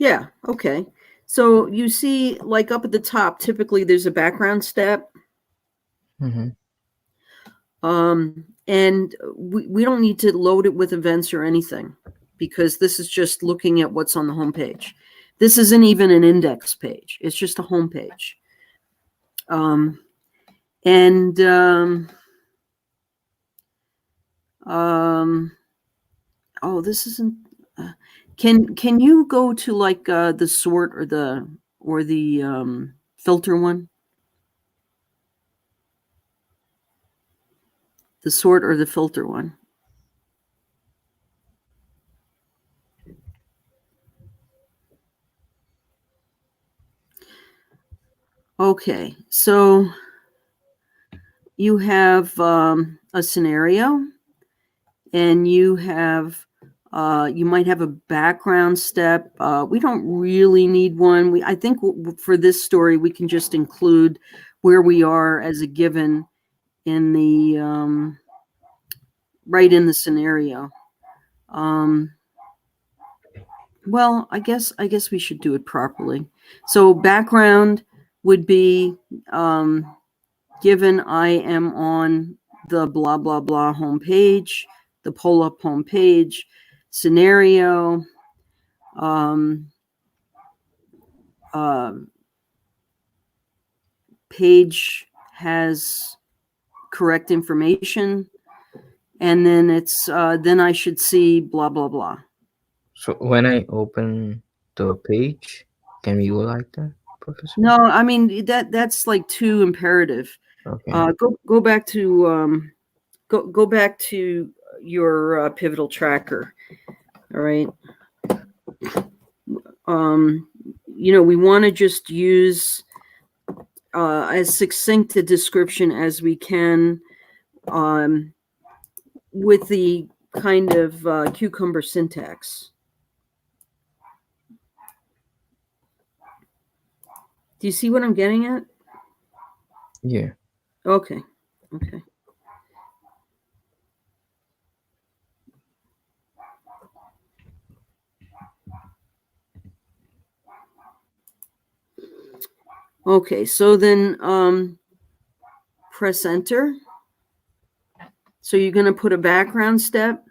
Yeah, okay. So you see, like up at the top, typically there's a background step. Mm-hmm. And we don't need to load it with events or anything because this is just looking at what's on the home page. This isn't even an index page. It's just a home page. And oh, this isn't. Can you go to like the sort or the filter one? The sort or the filter one. Okay, so you have a scenario, and you might have a background step. We don't really need one. I think for this story we can just include where we are as a given in the right in the scenario. Well, I guess we should do it properly. So background would be given I am on the blah blah blah homepage, the pull up homepage, scenario, uh, page has correct information, and then it's then I should see blah blah blah. So when I open the page, can we go like that, Professor? No, I mean that's like too imperative. Okay. Go back to go back to your pivotal tracker. All right. We want to just use as succinct a description as we can with the kind of cucumber syntax. Do you see what I'm getting at? Yeah. Okay. Okay. Okay, so then press enter. So you're going to put a background step,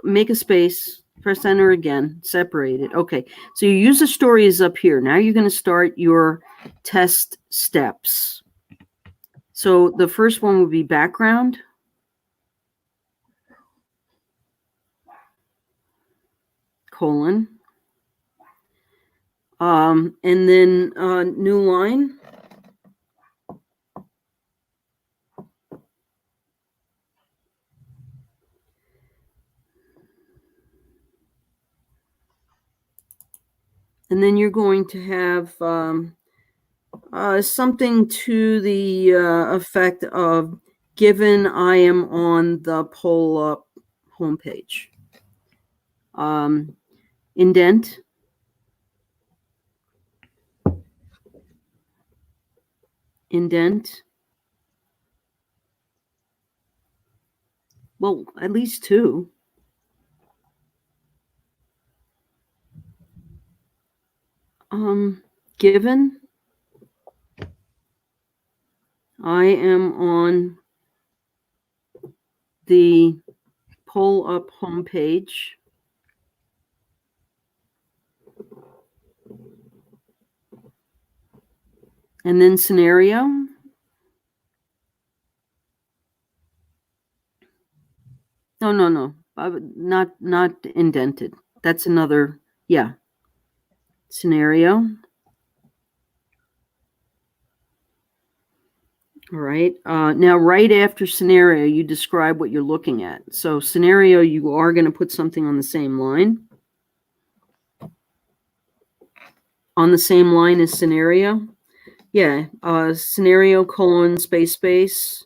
make a space, press enter again, separate it. Okay, so your user story is up here. Now you're going to start your test steps. So the first one would be background. Colon. And then new line. And then you're going to have something to the effect of given I am on the pull up homepage. Indent. Indent. Well, at least two. Given I am on the pull up homepage, and then scenario. No, not indented. That's another, yeah. Scenario. All right. Now, right after scenario, you describe what you're looking at. So scenario, you are going to put something on the same line. On the same line as scenario. Yeah. Scenario colon space.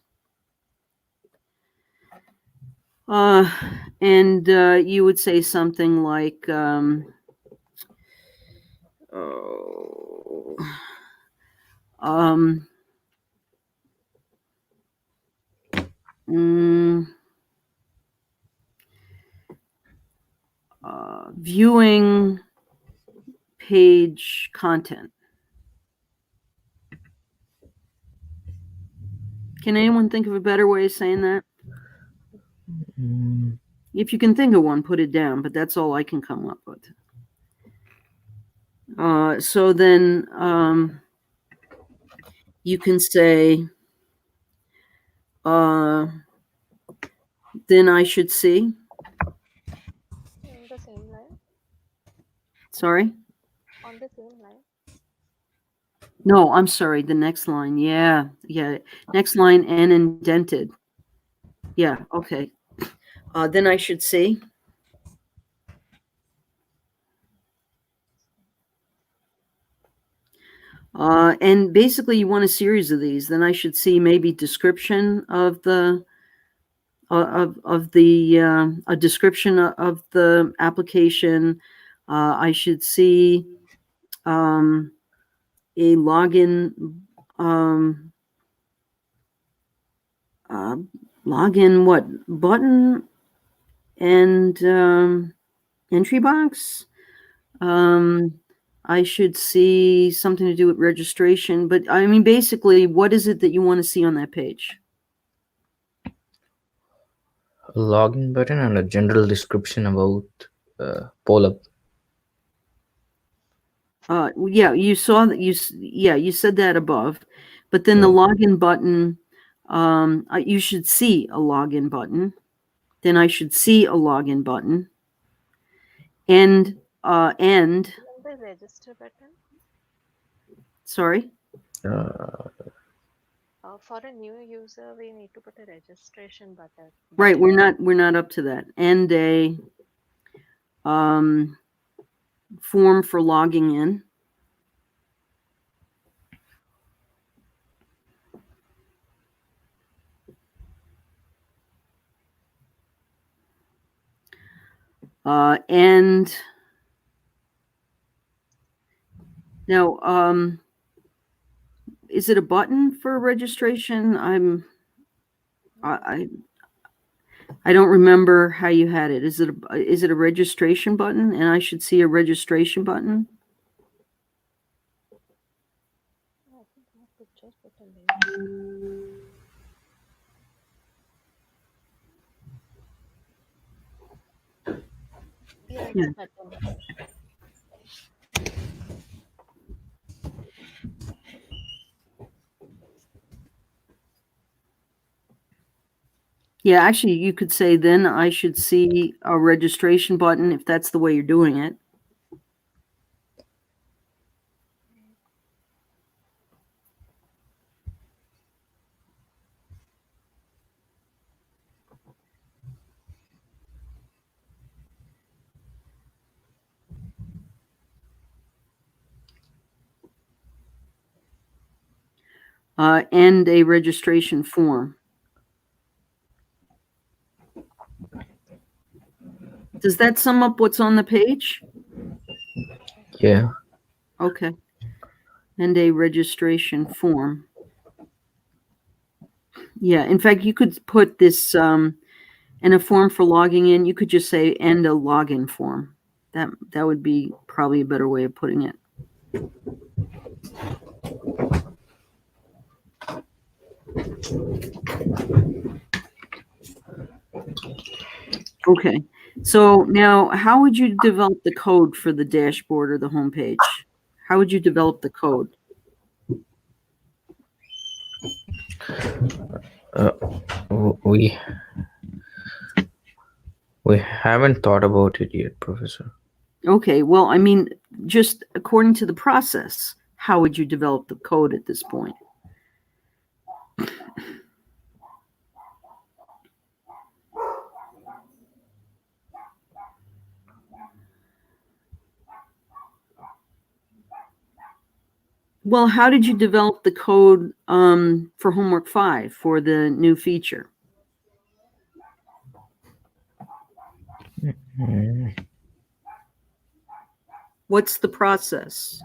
And you would say something like, viewing page content. Can anyone think of a better way of saying that? Mm, If you can think of one, put it down, but that's all I can come up with. So then you can say, then I should see. In the same line, Sorry? on the same line. No, I'm sorry. The next line. Yeah. Next line and indented. Yeah. Okay. Then I should see. And basically, you want a series of these. Then I should see maybe description of the a description of the application. I should see a login uh, login what button and entry box. I should see something to do with registration, but I mean, basically, what is it that you want to see on that page? a login button and a general description about Pollup. Yeah, you saw that you said that above, but then the Yeah. login button, you should see a login button. Then I should see a login button, and And the register button. sorry, Uh, For a new user, we need to put a registration button. right? We're not up to that, and a form for logging in. And now, is it a button for registration? I don't remember how you had it. Is it a registration button? And I should see a registration button. I think I have to just put a link. Yeah, it's a button. Yeah, actually, you could say then I should see a registration button if that's the way you're doing it. And a registration form. Does that sum up what's on the page? yeah. Okay. And a registration form. Yeah, in fact, you could put this and a form for logging in. You could just say and a login form. That would be probably a better way of putting it. Okay. So now, how would you develop the code for the dashboard or the homepage? How would you develop the code? We haven't thought about it yet, Professor. Okay. Well, I mean, just according to the process, how would you develop the code at this point? Well, how did you develop the code for homework 5 for the new feature? Mm, What's the process?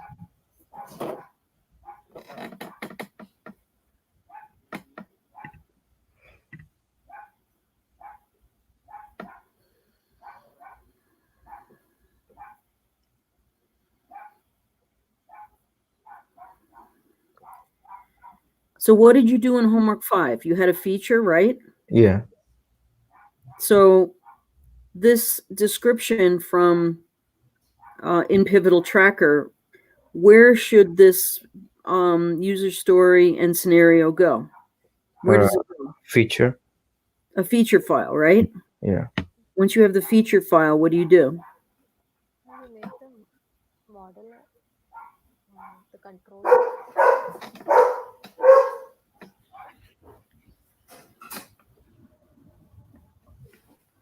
So what did you do in homework 5? You had a feature, right? Yeah. So this description from in Pivotal Tracker, where should this user story and scenario go? Where does it go? Feature. A feature file, right? Yeah. Once you have the feature file, what do you do? We make the model, the controller.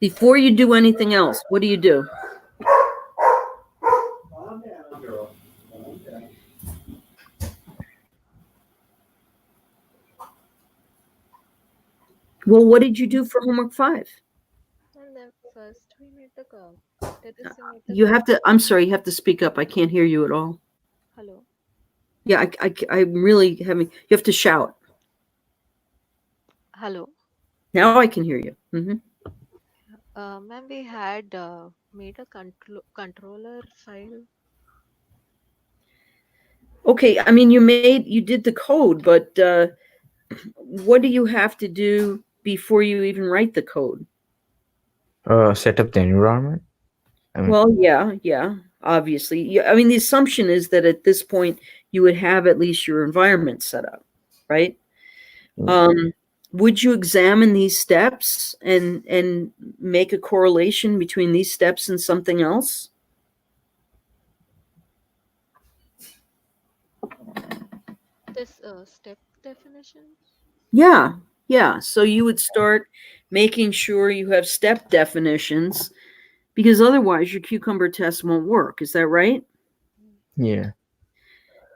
Before you do anything else, what do you do? Well, what did you do for homework 5? And then first we need the curve. After this, we need the You have to, I'm sorry, you have to speak up. I can't hear you at all. hello. Yeah, I'm really having, you have to shout. Hello. Now I can hear you. Ma'am, we had made a controller file. Okay, I mean, you did the code, but what do you have to do before you even write the code? Set up the environment. Well, yeah, obviously. Yeah, I mean, the assumption is that at this point you would have at least your environment set up, right? Would you examine these steps and make a correlation between these steps and something else? This step definitions. Yeah. So you would start making sure you have step definitions because otherwise your cucumber test won't work. Is that right? Yeah.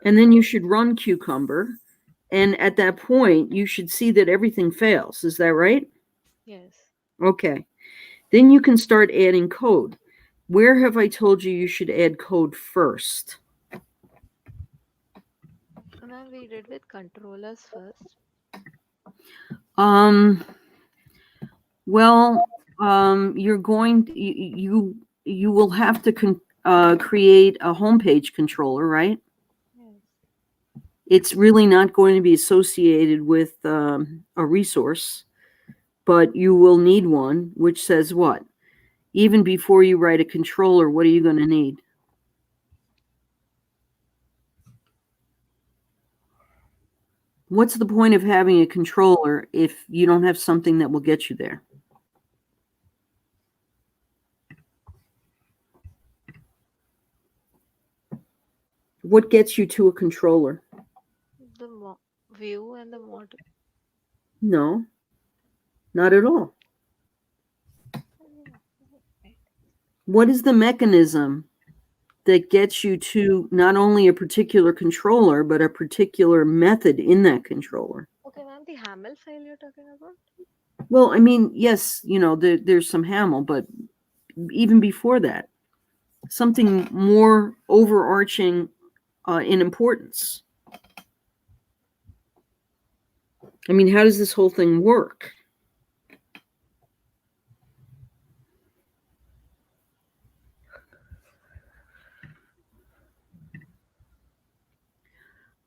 And then you should run cucumber. And at that point, you should see that everything fails. Is that right? Yes. Okay. Then you can start adding code. Where have I told you should add code first? Ma'am, we did with controllers first. Well, you're going to, you will have to create a homepage controller, right? Yes. It's really not going to be associated with a resource, but you will need one, which says what? Even before you write a controller, what are you going to need? What's the point of having a controller if you don't have something that will get you there? What gets you to a controller? The view and the model. No, not at all. What is the mechanism that gets you to not only a particular controller, but a particular method in that controller? Okay, ma'am, the Hamel file you're talking about? Well, I mean, yes, there's some Hamel, but even before that, something more overarching in importance. I mean, how does this whole thing work?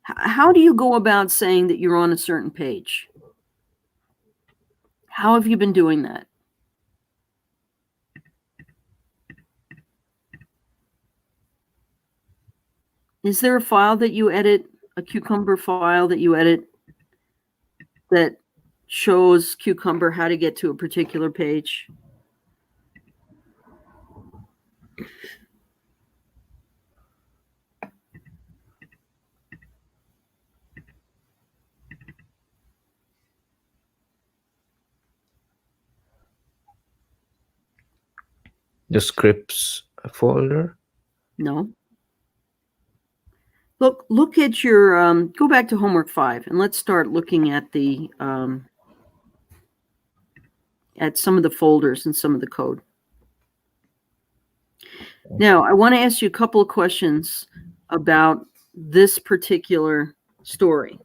How do you go about saying that you're on a certain page? How have you been doing that? Is there a file that you edit, a Cucumber file that you edit that shows Cucumber how to get to a particular page? The scripts folder. No. Look at your go back to homework 5 and let's start looking at the at some of the folders and some of the code. Now, I want to ask you a couple of questions about this particular story.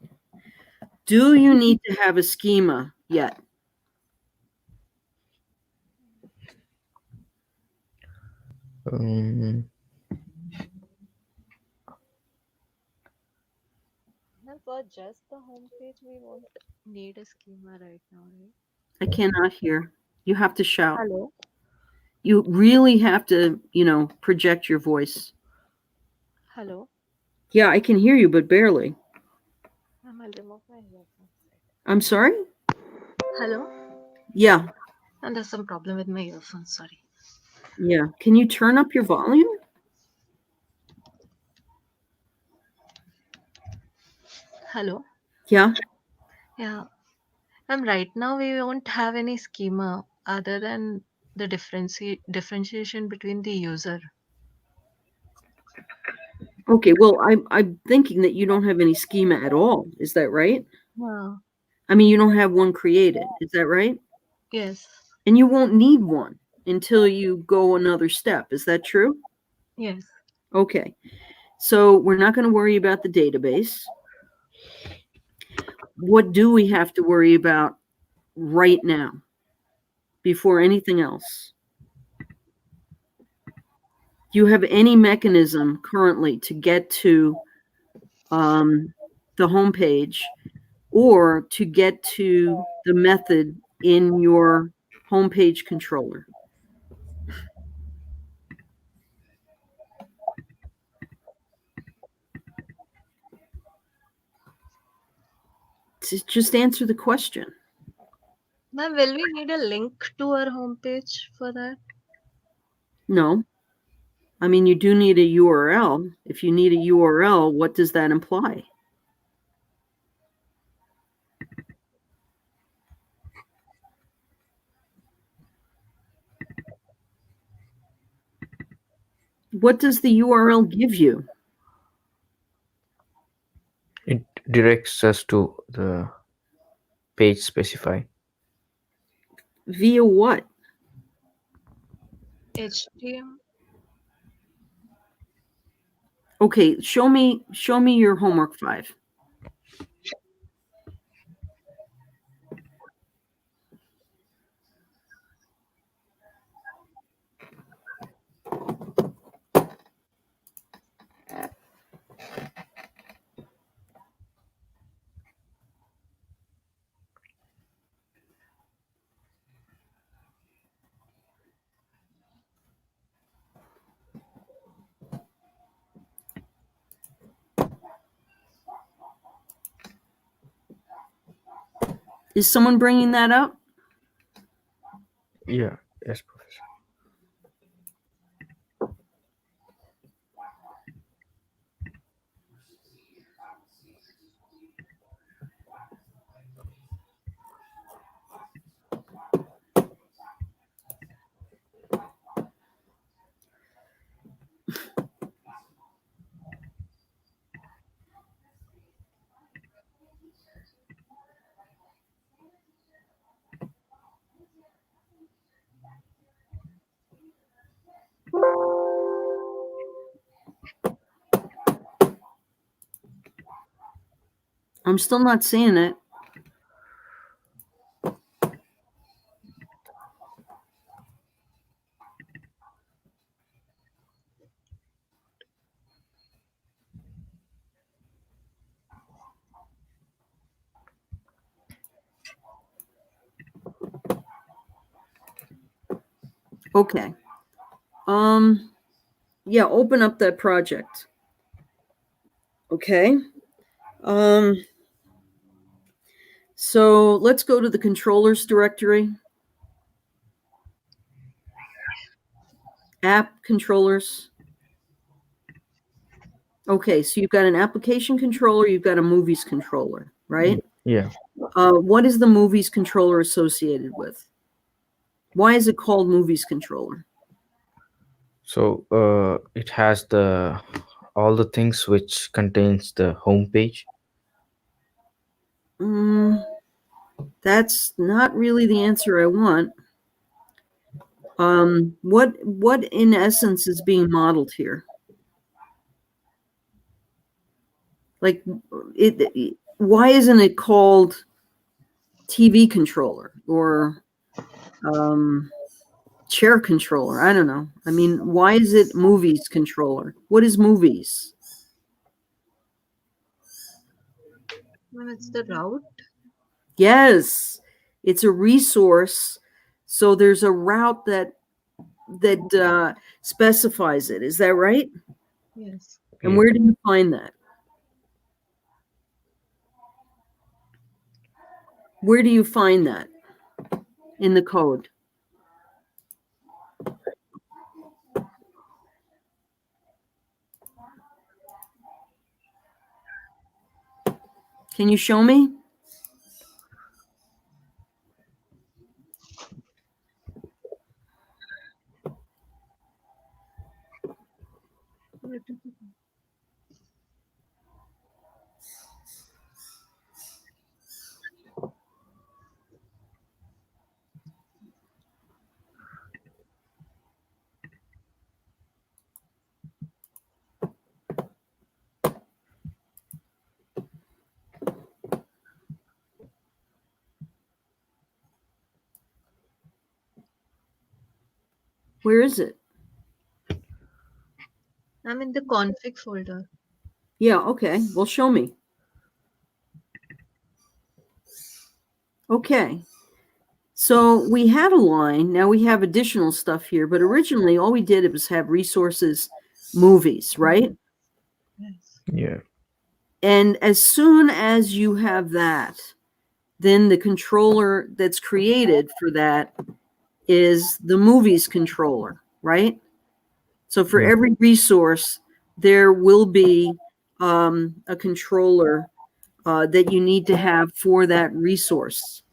Do you need to have a schema yet? And for just the home page, we won't need a schema right now, right? I cannot hear. You have to shout. Hello? You really have to, project your voice. Hello? Yeah, I can hear you, but barely. I'll remove my earphones. I'm sorry? Hello? Yeah, And there's some problem with my earphones, sorry. yeah. Can you turn up your volume? Hello? Yeah. Yeah. And right now we won't have any schema other than the differentiation between the user. Okay, well, I'm thinking that you don't have any schema at all. Is that right? Yeah. I mean, you don't have one created. Is that right? Yes. And you won't need one until you go another step. Is that true? Yes. Okay. So we're not going to worry about the database. What do we have to worry about right now before anything else? Do you have any mechanism currently to get to the home page or to get to the method in your homepage controller? Just answer the question. Ma'am, will we need a link to our homepage for that? No. I mean, you do need a URL. If you need a URL, what does that imply? What does the URL give you? It directs us to the page specified. Via what? HTML. Okay, show me your homework 5. Is someone bringing that up? Yeah, yes, Professor. I'm still not seeing it. Okay. Yeah, open up that project. Okay. So let's go to the controllers directory. App controllers. Okay, so you've got an application controller, you've got a movies controller, right? Yeah. What is the movies controller associated with? Why is it called movies controller? So it has the all the things which contains the home page. That's not really the answer I want. What in essence is being modeled here? Like why isn't it called TV controller or chair controller? I don't know. I mean, why is it movies controller? What is movies? When it's the route. Yes, it's a resource. So there's a route that specifies it. Is that right? Yes. And Yeah. where do you find that? Where do you find that in the code? Can you show me? Where is it? I'm in the config folder. Yeah, okay. Well, show me. Okay. So we had a line. Now we have additional stuff here, but originally all we did was have resources, movies, right? Yes. Yeah. And as soon as you have that, then the controller that's created for that is the movies controller, right? So for Yeah. every resource, there will be a controller that you need to have for that resource.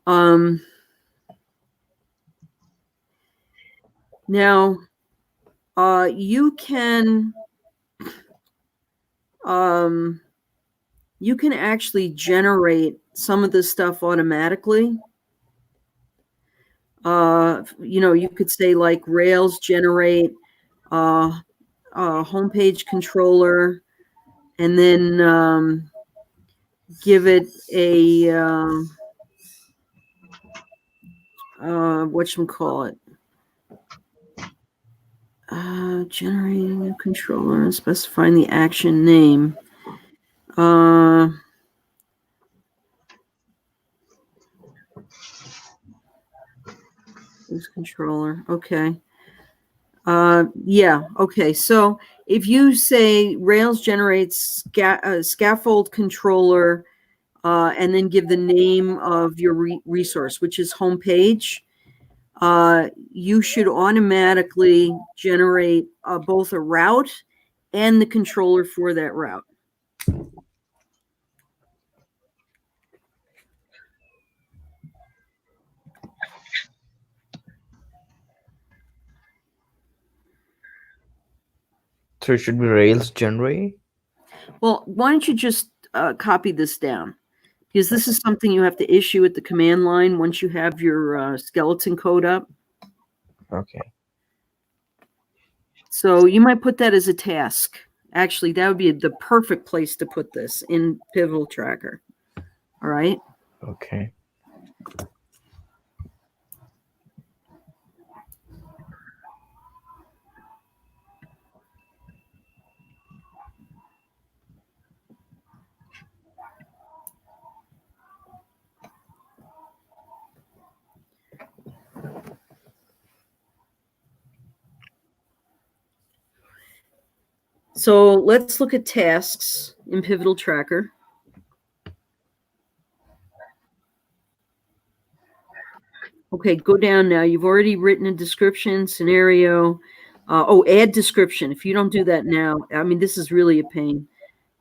Now, you can actually generate some of this stuff automatically. You could say like Rails generate a homepage controller, and then give it a whatchamacallit, generating a controller and specifying the action name. This controller. Okay. Yeah. Okay. So if you say Rails generates scaffold controller, and then give the name of your resource, which is homepage, you should automatically generate both a route and the controller for that route. So it should be Rails generate. Well, why don't you just copy this down? Because this is something you have to issue at the command line once you have your skeleton code up. Okay. So you might put that as a task. Actually, that would be the perfect place to put this in Pivotal Tracker. All right. Okay. So let's look at tasks in Pivotal Tracker. Okay, go down now. You've already written a description, scenario. Add description. If you don't do that now, I mean, this is really a pain.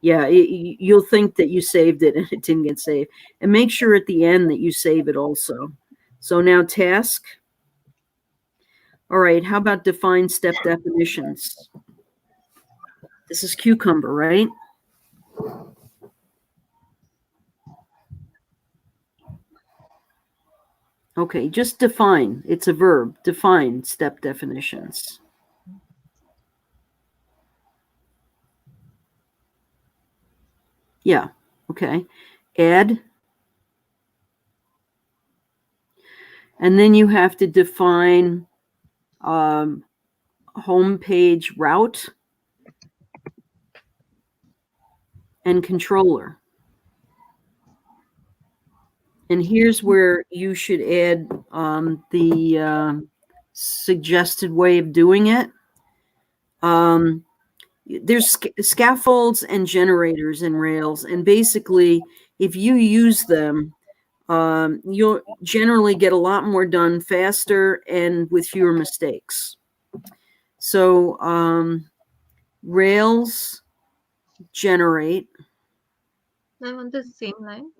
Yeah, you'll think that you saved it and it didn't get saved. And make sure at the end that you save it also. So now task. All right, how about define step definitions? This is cucumber, right? Okay, just define. It's a verb. Define step definitions. Yeah, okay. Add. And then you have to define home page route. and controller. And here's where you should add the suggested way of doing it. There's scaffolds and generators in Rails, and basically, if you use them, you'll generally get a lot more done faster and with fewer mistakes. So Rails generate. I'm on the same line.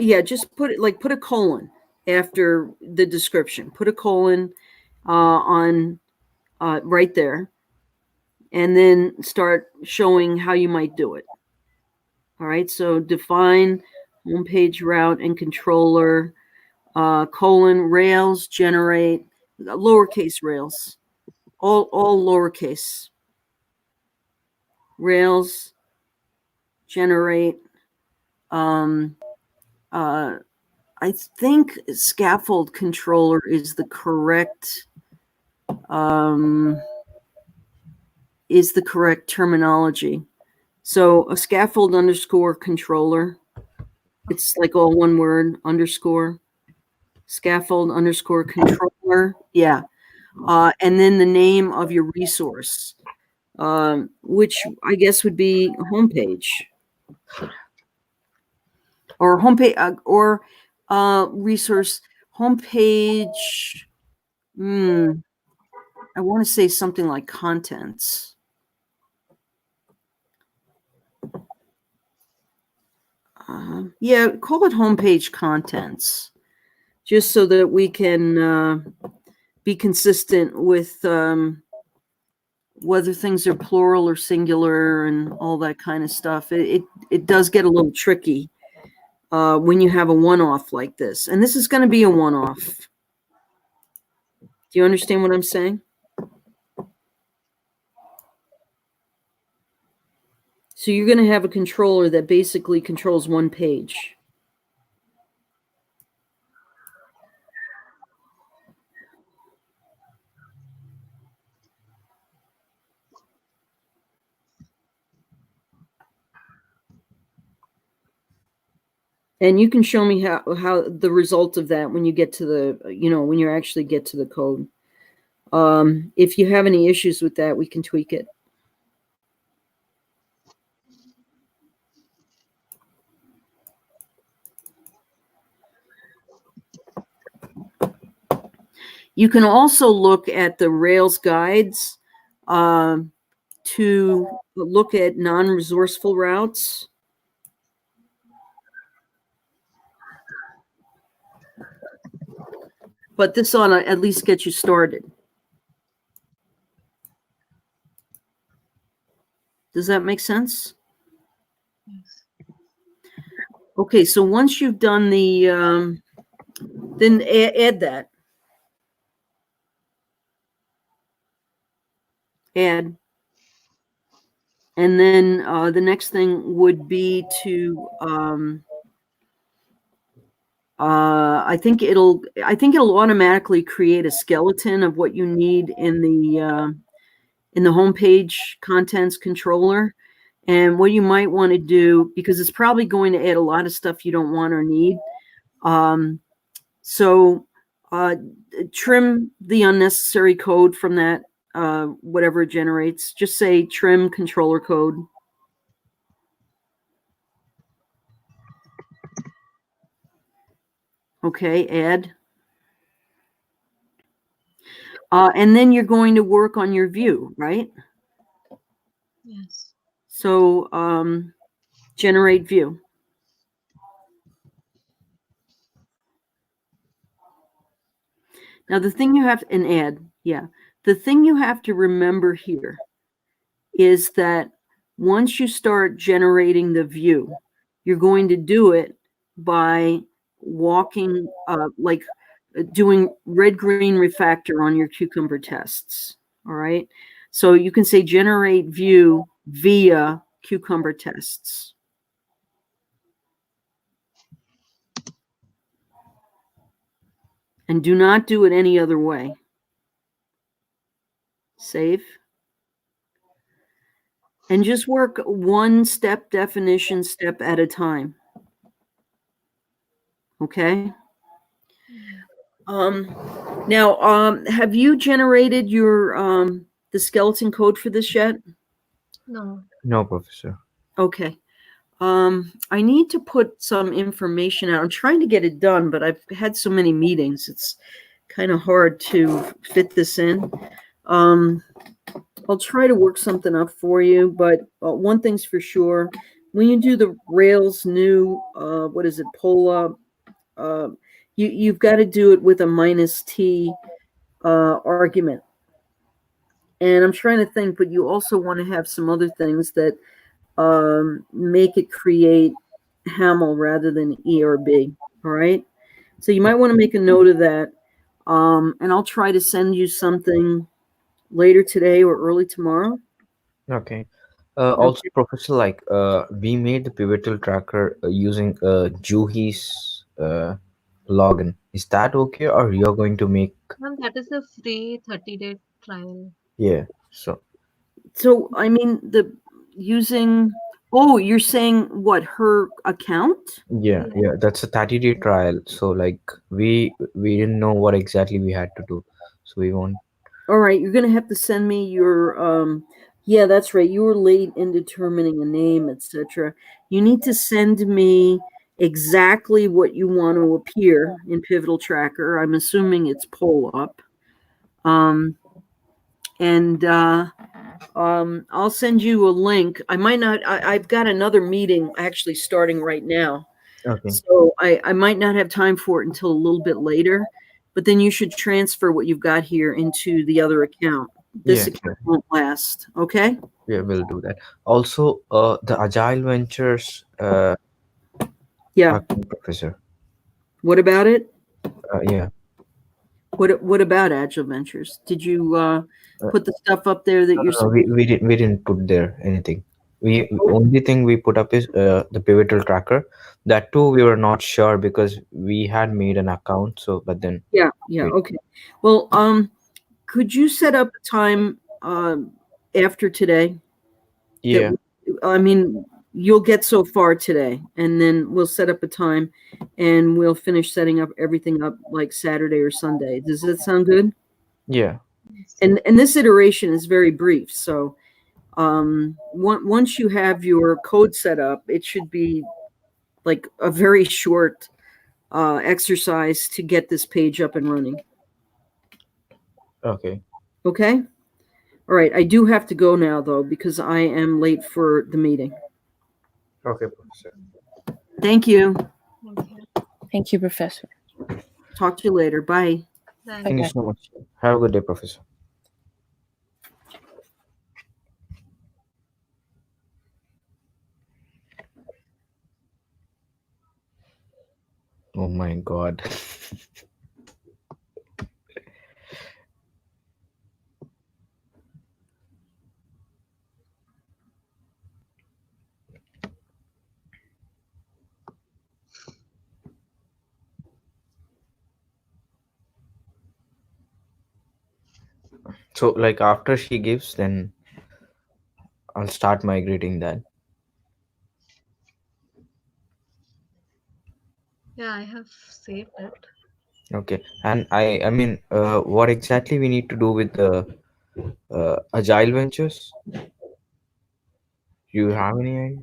Yeah, just put a colon after the description. Put a colon on right there, and then start showing how you might do it. All right, so define homepage route and controller, colon, Rails generate, lowercase Rails, all lowercase. Rails generate. I think scaffold controller is the correct terminology. So a scaffold underscore controller, it's like all one word, underscore, scaffold underscore controller. Yeah. And then the name of your resource, which I guess would be homepage or homepage or resource homepage. I want to say something like contents. Yeah, call it homepage contents, just so that we can be consistent with whether things are plural or singular and all that kind of stuff. It does get a little tricky when you have a one-off like this. And this is going to be a one-off. Do you understand what I'm saying? So you're going to have a controller that basically controls one page. And you can show me how the result of that when you get to the, when you actually get to the code. If you have any issues with that, we can tweak it. You can also look at the Rails guides to look at non-resourceful routes. But this ought to at least get you started. Does that make sense? Yes. Okay, so once you've done the, then add that. Add. And then the next thing would be to, I think it'll automatically create a skeleton of what you need in the homepage contents controller. And what you might want to do, because it's probably going to add a lot of stuff you don't want or need. So trim the unnecessary code from that, whatever it generates. Just say trim controller code. Okay, add. And then you're going to work on your view, right? Yes. So generate view. Now the thing you have and add, yeah. The thing you have to remember here is that once you start generating the view, you're going to do it by walking, like doing red-green refactor on your cucumber tests. All right. So you can say generate view via cucumber tests. And do not do it any other way. Save. and just work one step definition step at a time. Okay. Mm. Um, Now, have you generated your the skeleton code for this yet? No. No, Professor. Okay. I need to put some information out. I'm trying to get it done, but I've had so many meetings. It's kind of hard to fit this in. Um, I'll try to work something up for you, but one thing's for sure. When you do the Rails new, what is it, Pola, uh, you've got to do it with a minus T argument. And I'm trying to think, but you also want to have some other things that make it create Hamel rather than ERB. All right. So you might want to make a note of that. And I'll try to send you something later today or early tomorrow. Okay. Also, Okay. Professor, like, we made the pivotal tracker using Juhi's login. Is that okay, or you're going to make? Ma'am, that is a free 30-day trial. Yeah. So So, I mean, the using, oh, you're saying what, her account? yeah, Yeah. yeah, that's a 30-day trial. So like we didn't know what exactly we had to do. So we want. All right, you're gonna have to send me your yeah, that's right. You were late in determining a name, etc. You need to send me exactly what you want to appear in Pivotal Tracker. I'm assuming it's pull up. Um and I'll send you a link. I might not I've got another meeting actually starting right now. Okay. So I might not have time for it until a little bit later, but then you should transfer what you've got here into the other account. This Yeah, account won't last. Okay? yeah, we'll do that. Also, the Agile Ventures Yeah. account, Professor. What about it? Yeah. What about Agile Ventures? Did you Uh, put the stuff up there that no, you're no, no, we didn't put there anything. We only thing we put up is the pivotal tracker. That too, we were not sure because we had made an account. So, but then yeah, we, okay. Well, could you set up a time after today that yeah, I mean, you'll get so far today, and then we'll set up a time, and we'll finish setting up everything up like Saturday or Sunday. Does that sound good? yeah. Yes. And this iteration is very brief, so once you have your code set up, it should be like a very short exercise to get this page up and running. Okay, Okay. All right. I do have to go now though because I am late for the meeting. okay, Professor. Thank you. Thank you. Thank you, Professor. Talk to you later. Bye. Bye. Thank you so much. Have a good day, Professor. Oh my God. So like after she gives, then I'll start migrating that. Yeah, I have saved it. Okay. And I mean, what exactly we need to do with the Agile Ventures? You have any idea?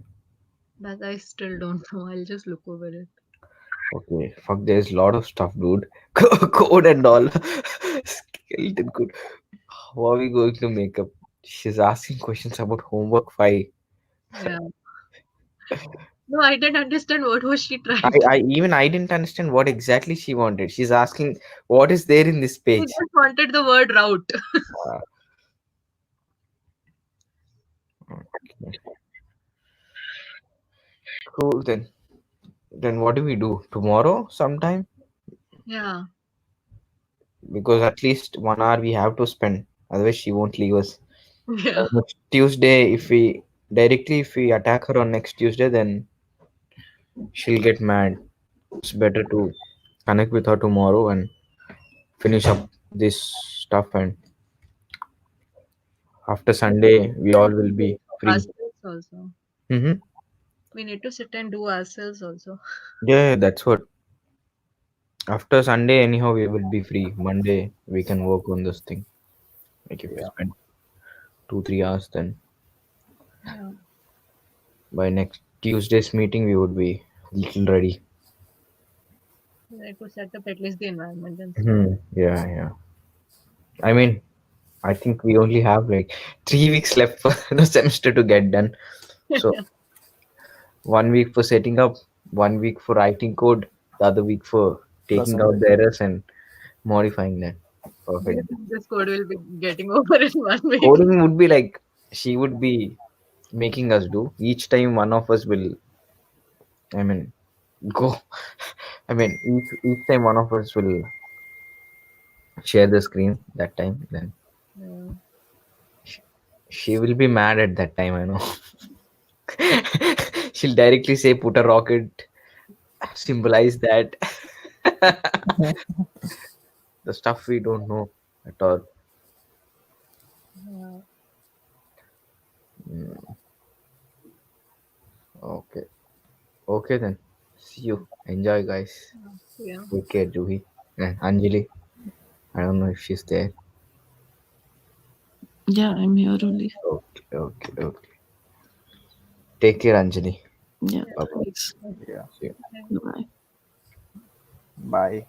That I still don't know. I'll just look over it. Okay. Fuck, there's a lot of stuff, dude. Code and all. Skeleton code. How are we going to make up? She's asking questions about homework 5. Yeah. No, I didn't understand what was she I, trying to. I even I didn't understand what exactly she wanted. She's asking what is there in this She page. just wanted the word route. Uh, okay. Cool then. Then what do we do tomorrow sometime? Yeah. Because at least 1 hour we have to spend. Otherwise, she won't leave us. Yeah. Next Tuesday, if we attack her on next Tuesday, then she'll get mad. It's better to connect with her tomorrow and finish up this stuff. And after Sunday, we all will be free. ourselves also. Mm-hmm. We need to sit and do ourselves also. Yeah, that's what. After Sunday, anyhow, we will be free. Monday, we can work on this thing. Like if we Yeah. spend 2 3 hours, then Yeah. by next Tuesday's meeting, we would be little ready. We need to set up at least the environment and stuff. Yeah, yeah. I mean, I think we only have like 3 weeks left for the semester to get done. So 1 week for setting up, 1 week for writing code, the other week for taking out Presentation. the errors and modifying that. Do you Perfect. think this code will be getting over in 1 week? Coding would be like she would be making us do. Each time one of us will, I mean, go. I mean, each time one of us will share the screen that time, then Yeah. she, she will be mad at that time. I know. She'll directly say, "Put a rocket." Symbolize that. The stuff we don't know at all. Yeah. Mm, okay. Okay then. See you. Enjoy, guys. Yeah. Take care, Juhi. And Anjali. I don't know if she's there. Yeah, I'm here only. Okay, okay, okay. Take care, Anjali. Yeah, Bye bye. thanks. Yeah. See you. Yeah. Bye. Bye.